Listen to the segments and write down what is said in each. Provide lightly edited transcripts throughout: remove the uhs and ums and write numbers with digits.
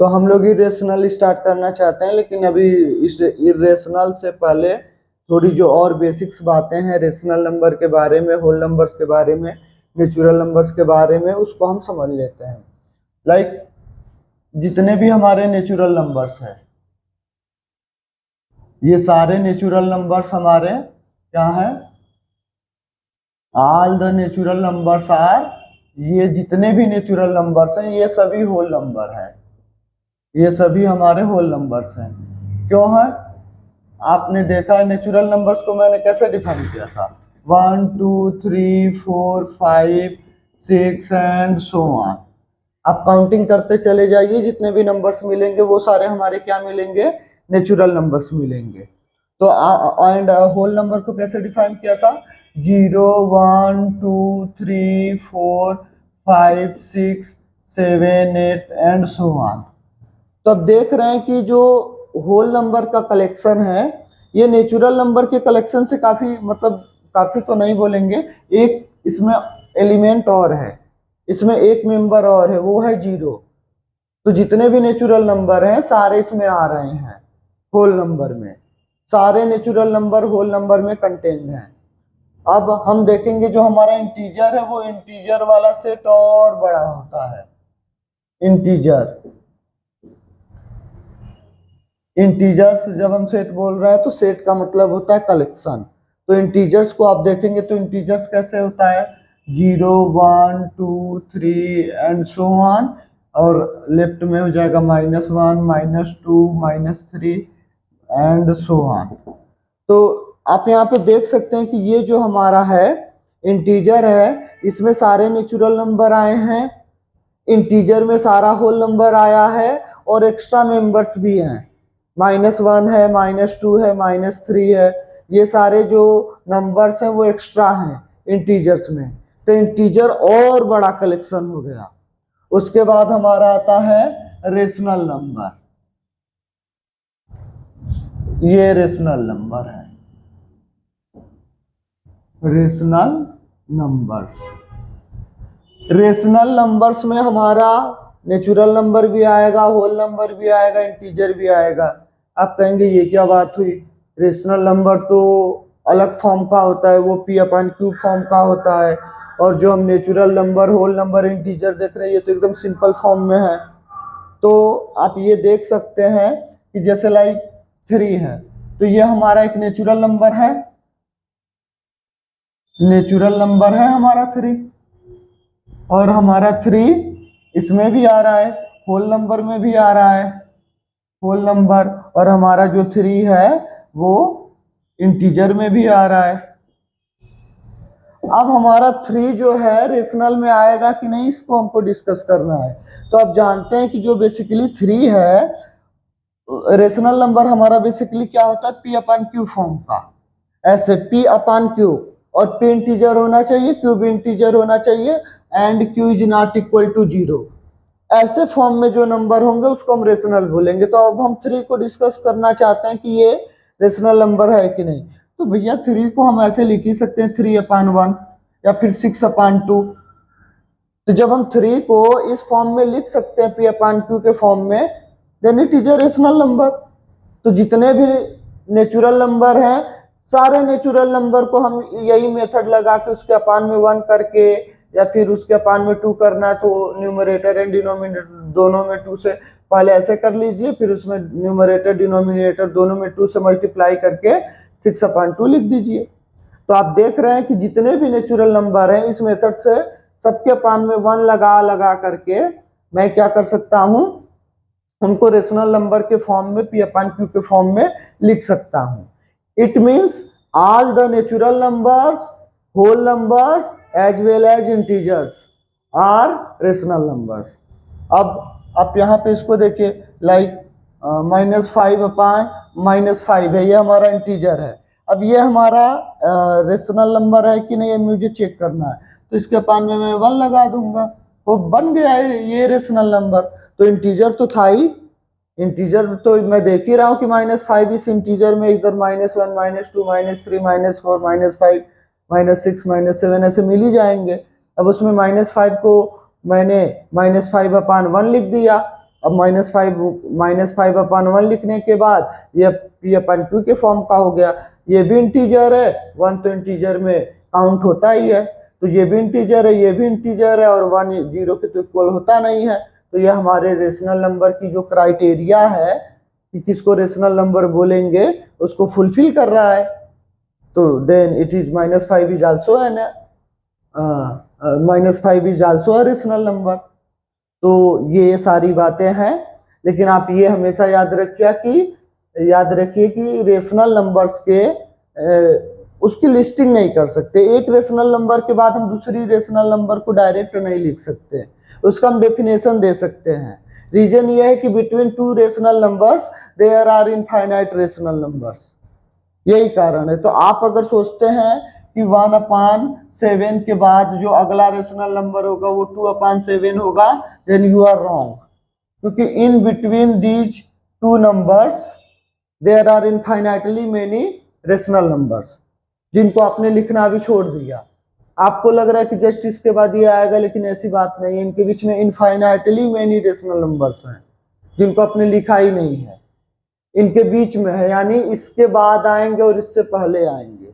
तो हम लोग इरेशनल स्टार्ट करना चाहते हैं, लेकिन अभी इस इरेशनल से पहले थोड़ी जो और बेसिक्स बातें हैं रेशनल नंबर के बारे में, होल नंबर्स के बारे में, नेचुरल नंबर्स के बारे में, उसको हम समझ लेते हैं। लाइक जितने भी हमारे नेचुरल नंबर्स हैं, ये सारे नेचुरल नंबर्स हमारे क्या हैं? All the natural numbers are, ये जितने भी नेचुरल नंबर्स हैं ये सभी होल नंबर हैं, ये सभी हमारे होल नंबर्स हैं। क्यों है? आपने देखा है नेचुरल नंबर्स को मैंने कैसे डिफाइन किया था, 1 2 3 4 5 6 एंड सो ऑन। आप काउंटिंग करते चले जाइए, जितने भी नंबर्स मिलेंगे वो सारे हमारे क्या मिलेंगे? नेचुरल नंबर्स मिलेंगे। तो एंड होल नंबर को कैसे डिफाइन किया था? 0 1 2 3 4 5 6 7 8 एंड सो ऑन। तो अब देख रहे हैं कि जो होल नंबर का कलेक्शन है ये नेचुरल नंबर के कलेक्शन से काफी, मतलब काफी तो नहीं बोलेंगे, एक इसमें एलिमेंट और है, इसमें एक मेंबर और है, वो है 0। तो जितने भी नेचुरल नंबर हैं सारे इसमें आ रहे हैं होल नंबर में, सारे नेचुरल नंबर होल नंबर में कंटेन्ड हैं। अब हम देखेंगे जो हमारा इंटीजर है वो इंटीजर वाला सेट और बड़ा होता है। इंटीजर्स जब हम सेट बोल रहे हैं तो सेट का मतलब होता है कलेक्शन। तो इंटीजर्स को आप देखेंगे तो इंटीजर्स कैसे होता है? 0 1 2 3 एंड सो ऑन, और लेफ्ट में हो जाएगा -1 -2 -3 एंड सो ऑन। तो आप यहाँ पे देख सकते हैं कि ये जो हमारा है इंटीजर है, इसमें सारे नेचुरल नंबर आए हैं, इंटीजर में सारा होल नंबर आया है, और एक्स्ट्रा मेंबर्स भी हैं, -1 है, -2 है, -3 है, ये सारे जो नंबर्स हैं वो एक्स्ट्रा हैं इंटीजर्स में। तो इंटीजर और बड़ा कलेक्शन हो गया। उसके बाद हमारा आता है रेशनल नंबर। ये रेशनल नंबर है, रेशनल नंबर्स। रेशनल नंबर्स में हमारा नेचुरल नंबर भी आएगा, होल नंबर भी आएगा, इंटीजर भी आएगा। आप कहेंगे ये क्या बात हुई, रेशनल नंबर तो अलग फॉर्म का होता है, वो p/q फॉर्म का होता है, और जो हम natural number, whole number, integer देख रहे हैं ये तो एकदम सिंपल फॉर्म में है। तो आप ये देख सकते हैं कि जैसे लाइक 3 है, तो ये हमारा एक नेचुरल नंबर है, नेचुरल नंबर है हमारा 3, और हमारा 3 इसमें भी आ रहा है, होल नंबर में भी आ रहा है होल नंबर, और हमारा जो 3 है वो इंटीजर में भी आ रहा है। अब हमारा 3 जो है रेशनल में आएगा कि नहीं, इसको हमको डिस्कस करना है। तो आप जानते हैं कि जो बेसिकली 3 है, रेशनल नंबर हमारा बेसिकली क्या होता है? p/q फॉर्म का, ऐसे p/q, और p इंटीजर होना चाहिए, q भी इंटीजर होना चाहिए, and q is not equal to 0। ऐसे फॉर्म में जो नंबर होंगे उसको हम रेशनल बोलेंगे। तो अब हम 3 को डिस्कस करना चाहते हैं कि ये रेशनल नंबर है कि नहीं। तो भैया 3 को हम ऐसे लिख ही सकते हैं 3/1 या फिर 6/2। तो जब हम 3 को इस फॉर्म में लिख सकते हैं p/q के फॉर्म में, then it is a rational number. तो जितने भी नेचुरल नंबर हैं, सारे नेचुरल नंबर को हम यही मेथड लगा के उसके अपान में 1 करके, या फिर उसके अपान में 2 करना है तो न्यूमरेटर एंड डिनोमिनेटर दोनों में 2 से पहले ऐसे कर लीजिए, फिर उसमें न्यूमरेटर डिनोमिनेटर दोनों में 2 से मल्टीप्लाई करके 6/2 लिख दीजिए। तो आप देख रहे हैं कि जितने भी नेचुरल नंबर हैं इस मेथड से सबके अपान में 1 लगा करके मैं क्या कर सकता हूं, उनको रेशनल नंबर के फॉर्म में p/q के फॉर्म में लिख सकता हूं। It means all the natural numbers, whole numbers as well as integers are rational numbers. अब आप यहाँ पे इसको देखिए, लाइक -5/-5 है, ये हमारा इंटीजर है। अब ये हमारा रेशनल नंबर है कि नहीं, मुझे चेक करना है। तो इसके अपान में मैं 1 लगा दूंगा, वो बन गया है ये रेशनल नंबर। तो इंटीजर तो था ही, इंटीजर तो मैं देख ही रहा हूँ कि -5 इस इंटीजर में इधर -1 -2 -3 -4 -5 -6 -7 ऐसे मिल ही जाएंगे। अब उसमें -5 को मैंने -5/1 लिख दिया, अब -5/1 लिखने के बाद ये p/q के फॉर्म का हो गया। ये भी इंटीजर है, 1 तो इंटीजर में काउंट होता ही है, तो ये भी इंटीजर है, ये भी इंटीजर है, और 1 0 के तो इक्वल होता नहीं है। तो ये हमारे रेशनल नंबर की जो क्राइटेरिया है कि किसको रेशनल नंबर बोलेंगे उसको फुलफिल कर रहा है। तो then it is -5 is also an -5 is also a rational number. तो ये सारी बातें हैं, लेकिन आप ये हमेशा याद रखिए कि रेशनल नंबर्स के उसकी लिस्टिंग नहीं कर सकते। एक रेशनल नंबर के बाद हम दूसरी रेशनल नंबर को डायरेक्ट नहीं लिख सकते, उसका हम डेफिनेशन दे सकते हैं। रीजन ये है कि between two rational numbers there are infinite rational numbers, यही कारण है। तो आप अगर सोचते हैं कि 1/7 के बाद जो अगला रेशनल नंबर होगा वो 2/7 होगा, देन यू आर रॉन्ग, क्योंकि in between these two numbers there are infinitely many rational numbers, जिनको आपने लिखना भी छोड़ दिया। आपको लग रहा है कि जस्ट इसके बाद ये आएगा, लेकिन ऐसी बात नहीं है। इनके बीच में इनफाइनाइटली मेनी रेशनल नंबर्स हैं जिनको आपने लिखा ही नहीं है, इनके बीच में है, यानी इसके बाद आएंगे और इससे पहले आएंगे।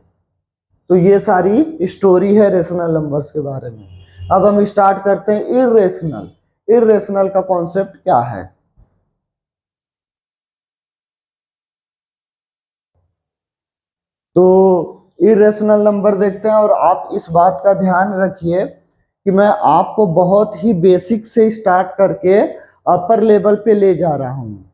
तो ये सारी स्टोरी है रेशनल नंबर्स के बारे में। अब हम स्टार्ट करते हैं इर्रेशनल। इर्रेशनल का कॉन्सेप्ट क्या है? तो इरेशनल नंबर देखते हैं, और आप इस बात का ध्यान रखिए कि मैं आपको बहुत ही बेसिक से स्टार्ट करके अपर लेवल पे ले जा रहा हूँ।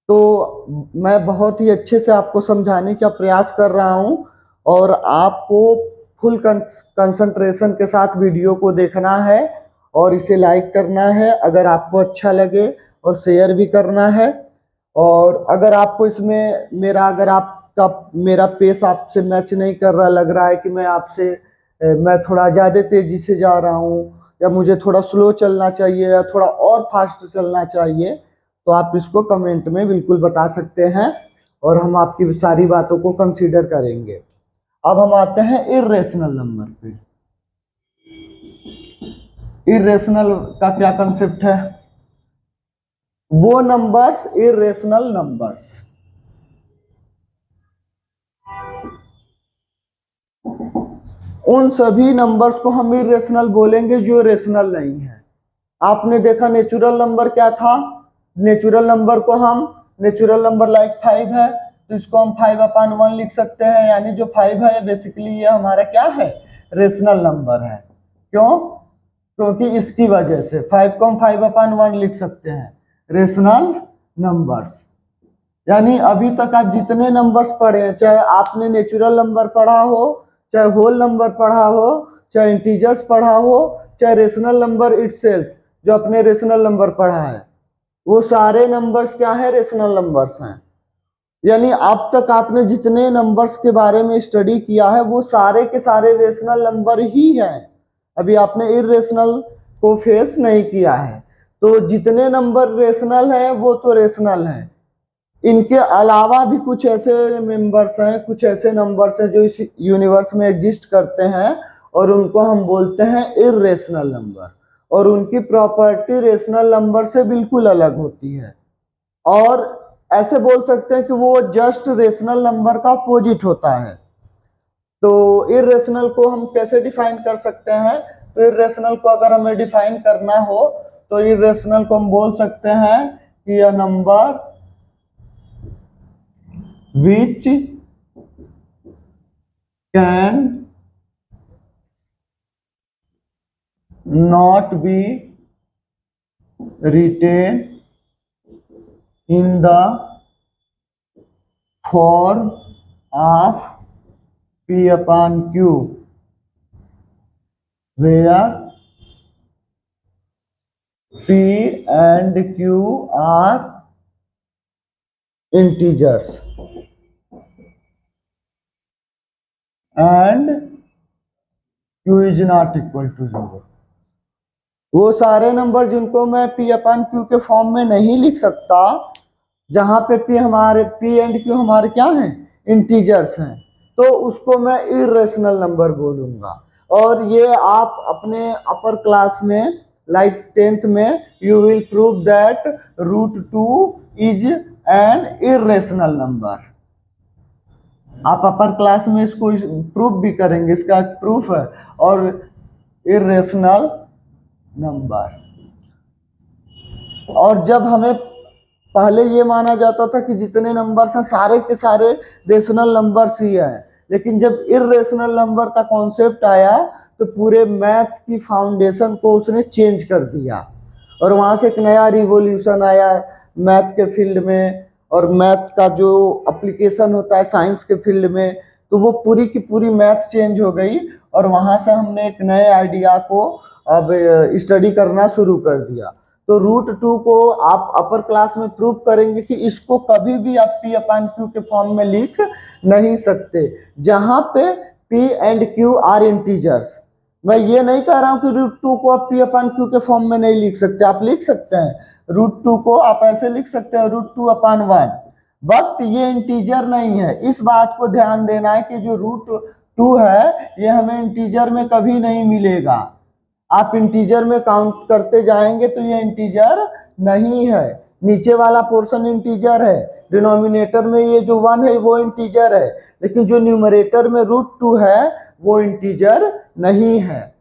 तो मैं बहुत ही अच्छे से आपको समझाने का प्रयास कर रहा हूँ, और आपको फुल कंसंट्रेशन के साथ वीडियो को देखना है और इसे लाइक करना है अगर आपको अच्छा लगे, और शेयर भी करना है। और अगर आपको इसमें मेरा पेस आपसे मैच नहीं कर रहा, लग रहा है कि मैं थोड़ा ज़्यादा तेजी से जा रहा हूँ, या मुझे थोड़ा स्लो चलना चाहिए, या थोड़ा और फास्ट चलना चाहिए, तो आप इसको कमेंट में बिल्कुल बता सकते हैं, और हम आपकी सारी बातों को कंसीडर करेंगे। अब हम आते हैं इर्रेशनल नंबर पे। इर्रेशनल का क्या कंसेप्ट है? वो नंबर्स, इर्रेशनल नंबर्स, उन सभी नंबर्स को हम इर्रेशनल बोलेंगे जो रेशनल नहीं है। आपने देखा नेचुरल नंबर क्या था? नेचुरल नंबर लाइक 5 है, तो इसको हम 5/1 लिख सकते हैं, यानी जो 5 है बेसिकली ये हमारा क्या है? रेशनल नंबर है। क्यों? क्योंकि इसकी वजह से 5 को हम 5/1 लिख सकते हैं, रेशनल नंबर्स। यानी अभी तक आप जितने नंबर्स पढ़े हैं, चाहे आपने नेचुरल नंबर पढ़ा हो, चाहे होल नंबर पढ़ा हो, चाहे इंटीजर्स पढ़ा हो, चाहे रेशनल नंबर इटसेल्फ जो अपने रेशनल नंबर पढ़ा है, वो सारे नंबर्स क्या है? रेशनल नंबर्स हैं। यानी अब तक आपने जितने नंबर्स के बारे में स्टडी किया है वो सारे के सारे रेशनल नंबर ही हैं। अभी आपने इर्रेशनल को फेस नहीं किया है। तो जितने नंबर रेशनल हैं वो तो रेशनल हैं, इनके अलावा भी कुछ ऐसे मेंबर्स हैं, कुछ ऐसे नंबर्स हैं जो इस यूनिवर्स में एग्जिस्ट करते हैं, और उनको हम बोलते हैं इर्रेशनल नंबर, और उनकी प्रॉपर्टी रेशनल नंबर से बिल्कुल अलग होती है। और ऐसे बोल सकते हैं कि वो जस्ट रेशनल नंबर का अपोजिट होता है। तो इर्रेशनल को हम कैसे डिफाइन कर सकते हैं? तो इर्रेशनल को अगर हमें डिफाइन करना हो तो इर्रेशनल को हम बोल सकते हैं कि a number which can not be written in the form of p/q, where p and q are integers and q is not equal to 0। वो सारे नंबर जिनको मैं p/q के फॉर्म में नहीं लिख सकता, जहां पे p एंड q हमारे क्या हैं? इंटीजर्स हैं, तो उसको मैं इर्रेशनल नंबर बोलूंगा। और ये आप अपने अपर क्लास में लाइक 10th में you will prove that √2 is an irrational number. आप अपर क्लास में इसको प्रूफ भी करेंगे, इसका एक प्रूफ है। और इर्रेशनल नंबर, और जब हमें पहले ये माना जाता था कि जितने नंबर्स हैं सारे के सारे रेशनल नंबर्स ही हैं, लेकिन जब इर्रेशनल नंबर का कॉन्सेप्ट आया तो पूरे मैथ की फाउंडेशन को उसने चेंज कर दिया, और वहाँ से एक नया रिवॉल्यूशन आया मैथ के फील्ड में, और मैथ का जो एप्लीकेशन होता है साइंस के फील्ड में, तो वो पूरी की पूरी मैथ चेंज हो गई, और वहाँ से हमने एक नए आइडिया को अब स्टडी करना शुरू कर दिया। तो √2 को आप अपर क्लास में प्रूव करेंगे कि इसको कभी भी आप P/Q के फॉर्म में लिख नहीं सकते, जहां पे P and Q are integers. मैं ये नहीं कह रहा हूं कि √2 को आप P/Q के फॉर्म में नहीं लिख सकते, आप लिख सकते हैं। √2 को आप ऐसे लिख सकते हैं √2/1, बट ये इंटीजर नहीं है। इस बात को ध्यान देना है कि जो √2 है ये हमें इंटीजर में कभी नहीं मिलेगा। आप इंटीजर में काउंट करते जाएंगे तो ये इंटीजर नहीं है। नीचे वाला पोर्शन इंटीजर है, डिनोमिनेटर में ये जो 1 है वो इंटीजर है, लेकिन जो न्यूमरेटर में √2 है वो इंटीजर नहीं है।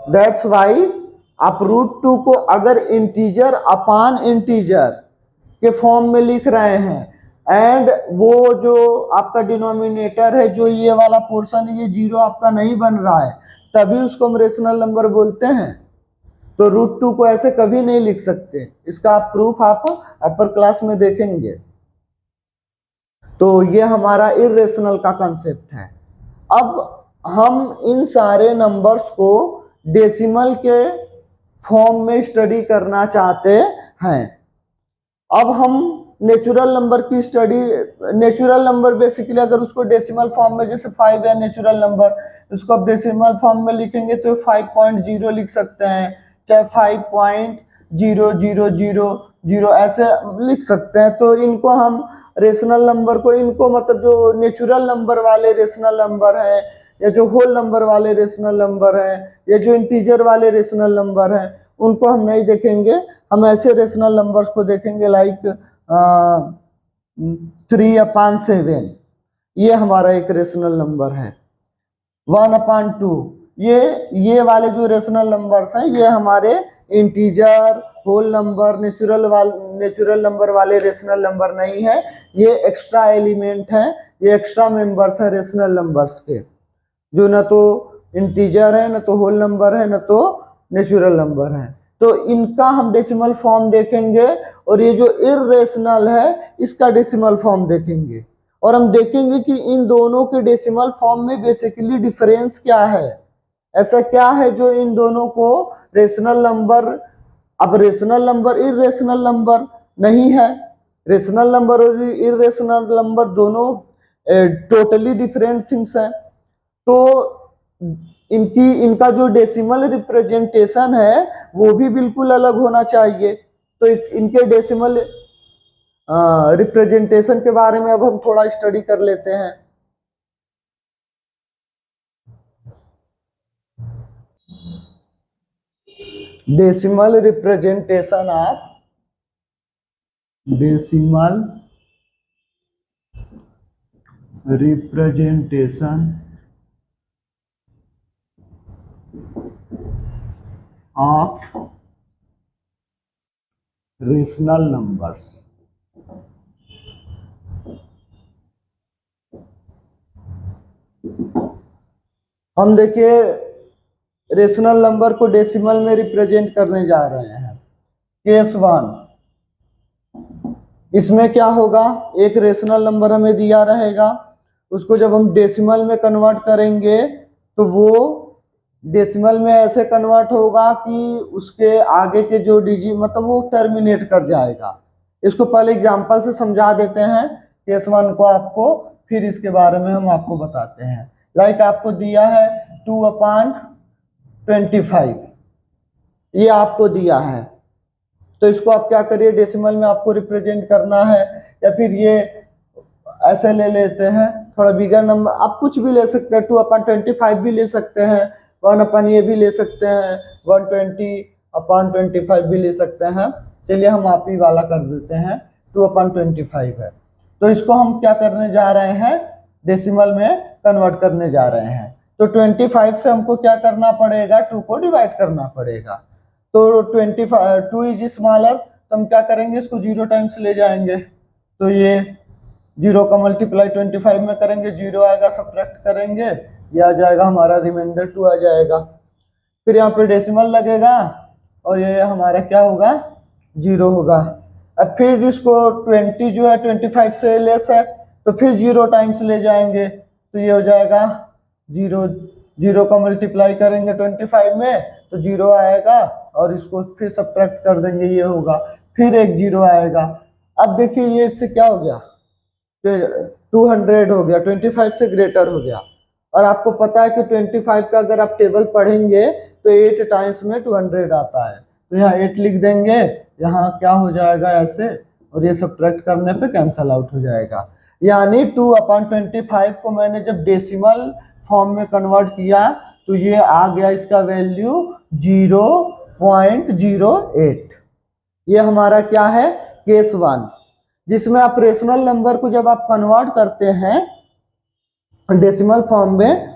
दैट्स वाई आप √2 को अगर इंटीजर अपान इंटीजर के फॉर्म में लिख रहे हैं, एंड वो जो आपका डिनोमिनेटर है, जो ये वाला पोर्शन है, ये 0 आपका नहीं बन रहा है, तभी उसको हम रेशनल नंबर बोलते हैं। तो √2 को ऐसे कभी नहीं लिख सकते। इसका आप प्रूफ आप अपर क्लास में देखेंगे। तो ये हमारा इर्रेशनल का कंसेप्ट है। अब हम इन सारे नंबर्स को डेसिमल के फॉर्म में स्टडी करना चाहते हैं। अब हम नेचुरल नंबर की स्टडी, नेचुरल नंबर बेसिकली अगर उसको डेसिमल फॉर्म में, जैसे 5 है नेचुरल नंबर, उसको आप डेसिमल फॉर्म में लिखेंगे तो 5.0 लिख सकते हैं, चाहे 5.0000 ऐसे लिख सकते हैं। तो इनको हम रेशनल नंबर को, इनको मतलब जो नेचुरल नंबर वाले रेशनल नंबर हैं, या जो होल नंबर वाले रेशनल नंबर हैं, या जो इंटीजर वाले रेशनल नंबर हैं, उनको हम नहीं देखेंगे। हम ऐसे रेशनल नंबर्स को देखेंगे लाइक 3/7, ये हमारा एक रेशनल नंबर है। 1/2, ये वाले जो रेशनल नंबर्स हैं ये हमारे integer, whole number, natural number वाले रेशनल नंबर नहीं है, ये एक्स्ट्रा एलिमेंट हैं, ये एक्स्ट्रा मेंबर्स हैं रेशनल नंबर्स के, जो न तो इंटीजर है, न तो होल नंबर है, न तो नेचुरल नंबर है। तो इनका हम डेसिमल फॉर्म देखेंगे, और ये जो इर्रेशनल है इसका डेसिमल फॉर्म देखेंगे, और हम देखेंगे कि इन दोनों के डेसिमल फॉर्म में बेसिकली डिफरेंस क्या है, ऐसा क्या है जो इन दोनों को रेशनल नंबर, अब रेशनल नंबर इर्रेशनल नंबर नहीं है, रेशनल नंबर और इर्रेशनल नंबर दोनों टोटली डिफरेंट थिंग्स हैं। तो इनका जो डेसिमल रिप्रेजेंटेशन है वो भी बिल्कुल अलग होना चाहिए। तो इनके डेसिमल रिप्रेजेंटेशन के बारे में अब हम थोड़ा स्टडी कर लेते हैं। Decimal representation of rational numbers. हम देखिए रेशनल नंबर को डेसिमल में रिप्रेजेंट करने जा रहे हैं। केस 1, इसमें क्या होगा, एक रेशनल नंबर हमें दिया रहेगा, उसको जब हम डेसिमल में कन्वर्ट करेंगे तो वो डेसिमल में ऐसे कन्वर्ट होगा कि उसके आगे के जो डिजिट मतलब वो टर्मिनेट कर जाएगा। इसको पहले एग्जांपल से समझा देते हैं केस 1 को आपको, फिर इसके बारे में हम आपको बताते हैं। लाइक आपको दिया है 2/25, ये आपको दिया है, तो इसको आप क्या करिए, डेसिमल में आपको रिप्रेजेंट करना है, या फिर ये ऐसे ले लेते हैं थोड़ा बिगर नंबर, आप कुछ भी ले सकते हैं, 2/25 भी ले सकते हैं, 1 ये भी ले सकते हैं, 120 2/25 भी ले सकते हैं। चलिए हम आप ही वाला कर देते हैं, 2/25 है। तो इसको हम क्या करने जा रहे हैं, डेसिमल में कन्वर्ट करने जा रहे हैं। तो 25 से हमको क्या करना पड़ेगा, 2 को डिवाइड करना पड़ेगा। तो 2 इज स्मॉलर, तो हम क्या करेंगे, इसको 0 टाइम्स ले जाएंगे। तो ये 0 का मल्टीप्लाई 25 में करेंगे, 0 आएगा, सब्ट्रैक्ट करेंगे, ये आ जाएगा हमारा रिमाइंडर 2 आ जाएगा। फिर यहाँ पे डेसिमल लगेगा और ये हमारा क्या होगा, 0 होगा। अब फिर इसको 20 जो है 25 से लेस है, तो फिर 0 टाइम्स ले जाएंगे, तो ये हो जाएगा 0। 0 का मल्टीप्लाई करेंगे 25 में तो 0 आएगा, और इसको फिर सब्ट्रैक्ट कर देंगे, ये होगा, फिर एक 0 आएगा। अब देखिए ये इससे क्या हो गया, फिर 200 हो गया, 25 से ग्रेटर हो गया। और आपको पता है कि 25 का अगर आप टेबल पढ़ेंगे तो 8 टाइम्स में 200 आता है। तो यहाँ 8 लिख देंगे, यहाँ क्या हो जाएगा ऐसे, और ये सब्ट्रैक्ट करने पे कैंसल आउट हो जाएगा। यानी 2/25 को मैंने जब डेसिमल फॉर्म में कन्वर्ट किया तो ये आ गया इसका वैल्यू 0.08। ये हमारा क्या है, केस 1, जिसमें आप रेशनल नंबर को जब आप कन्वर्ट करते हैं डेसिमल फॉर्म में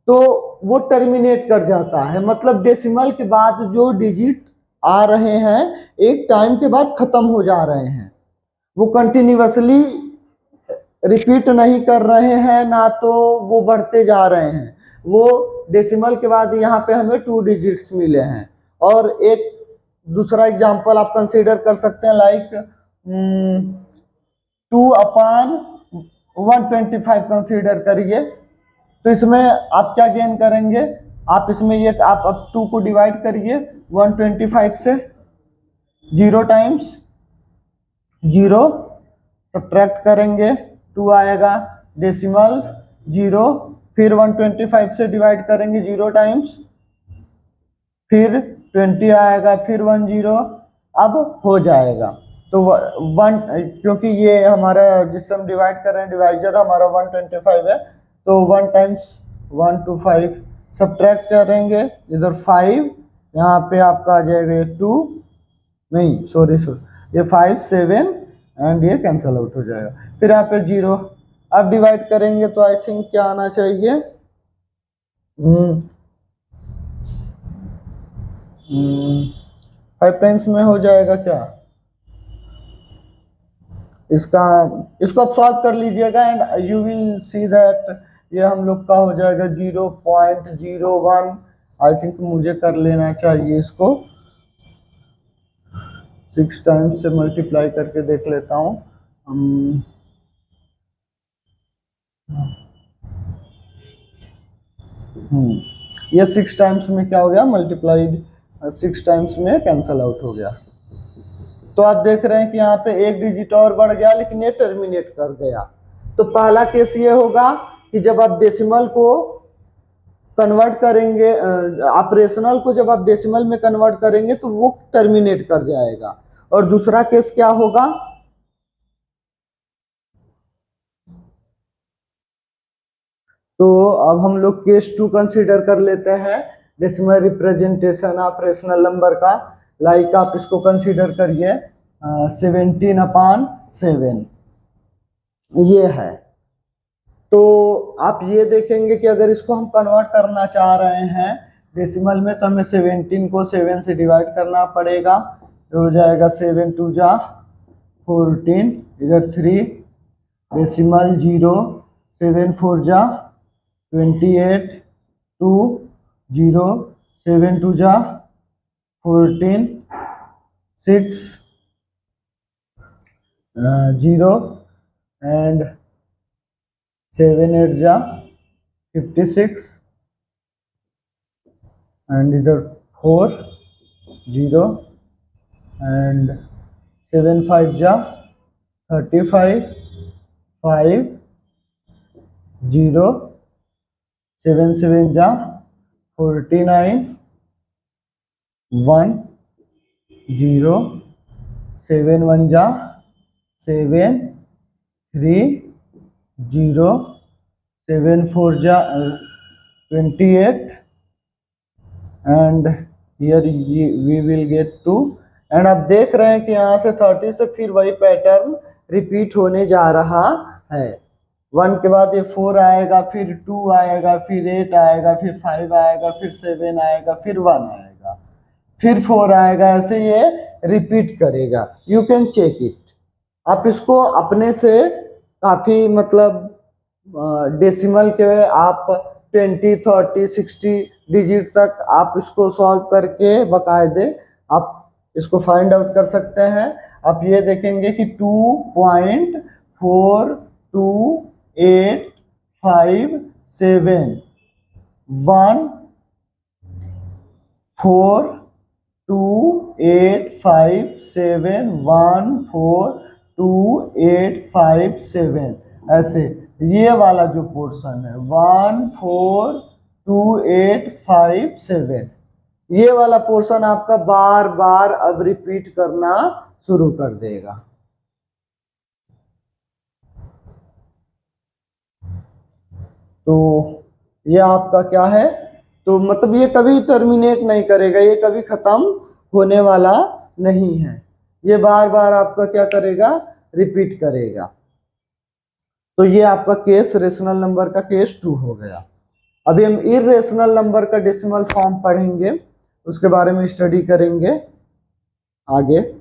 तो वो टर्मिनेट कर जाता है। मतलब डेसिमल के बाद जो डिजिट आ रहे हैं एक टाइम के बाद खत्म हो जा रहे हैं, वो कंटिन्यूअसली रिपीट नहीं कर रहे हैं, ना तो वो बढ़ते जा रहे हैं। वो डेसिमल के बाद यहाँ पे हमें 2 डिजिट्स मिले हैं। और एक दूसरा एग्जांपल आप कंसीडर कर सकते हैं, लाइक 2/125 कंसीडर करिए। तो इसमें आप क्या गेन करेंगे, आप इसमें ये आप अब 2 को डिवाइड करिए 125 से, 0 टाइम्स 0 सब्ट्रैक्ट करेंगे, 2 आएगा, डेसिमल 0, फिर 125 से डिवाइड करेंगे 0 टाइम्स, फिर 20 आएगा, फिर 10, अब हो जाएगा। तो 1, क्योंकि ये हमारा जिससे हम डिवाइड कर रहे हैं डिवाइजर हमारा 125 है, तो 1 टाइम्स 125 सब्ट्रैक्ट करेंगे, इधर 5, यहाँ पे आपका आ जाएगा ये 2, नहीं सॉरी ये 5 7 एंड ये कैंसल आउट हो जाएगा, फिर यहाँ पे 0। अब डिवाइड करेंगे तो आई थिंक क्या आना चाहिए, 5 टाइम्स में हो जाएगा क्या, इसको आप सॉल्व कर लीजिएगा and you will see that ये हम लोग का हो जाएगा 0.01। आई थिंक मुझे कर लेना चाहिए इसको 6 टाइम्स से मल्टीप्लाई करके देख लेता हूँ। ये 6 टाइम्स में क्या हो गया, मल्टीप्लाइड 6 टाइम्स में कैंसल आउट हो गया। तो आप देख रहे हैं कि यहाँ पे एक डिजिट और बढ़ गया, लेकिन ये टर्मिनेट कर गया। तो पहला केस ये होगा कि जब आप डेसिमल को कन्वर्ट करेंगे, आप रेशनल को जब आप डेसिमल में कन्वर्ट करेंगे तो वो टर्मिनेट कर जाएगा। और दूसरा केस क्या होगा, तो अब हम लोग केस 2 कंसीडर कर लेते हैं, decimal representation of rational number का। लाइक आप इसको कंसीडर करिए 17/7 ये है। तो आप ये देखेंगे कि अगर इसको हम कन्वर्ट करना चाह रहे हैं डेसिमल में तो हमें 17 को 7 से डिवाइड करना पड़ेगा, तो हो जाएगा 7 2 जा 14, इधर 3 डेसिमल 0, 7 4 जा 28, 2 0 7 2 जा 14, 6 0 and 7 8 जा 56 and इधर 4 0 and 7 5 जा 35 5 0 7 7 जा 49 1 0 7 1 जा 7 3 0 7 4 जा 28 and here we will get 2 and अब देख रहे हैं कि यहाँ से 30 से फिर वही पैटर्न रिपीट होने जा रहा है। 1 के बाद ये 4 आएगा, फिर 2 आएगा, फिर 8 आएगा, फिर 5 आएगा, फिर 7 आएगा, फिर 1 आएगा, फिर 4 आएगा, ऐसे ये रिपीट करेगा। You can check it. आप इसको अपने से काफी मतलब डेसिमल के आप 20, 30, 60 डिजिट तक आप इसको सॉल्व करके बाकायदे आप इसको फाइंड आउट कर सकते हैं। आप ये देखेंगे कि 2.4857 1 4 2 8 5 7 1 4 2 8 5 7 ऐसे ये वाला जो पोर्शन है 1 4 2 8 5 7 ये वाला पोर्शन आपका बार बार अब रिपीट करना शुरू कर देगा। तो ये आपका क्या है, तो मतलब ये कभी टर्मिनेट नहीं करेगा, ये कभी खत्म होने वाला नहीं है, ये बार बार आपका क्या करेगा, रिपीट करेगा। तो ये आपका केस रेशनल नंबर का केस 2 हो गया। अभी हम इर्रेशनल नंबर का डेसिमल फॉर्म पढ़ेंगे, उसके बारे में स्टडी करेंगे आगे।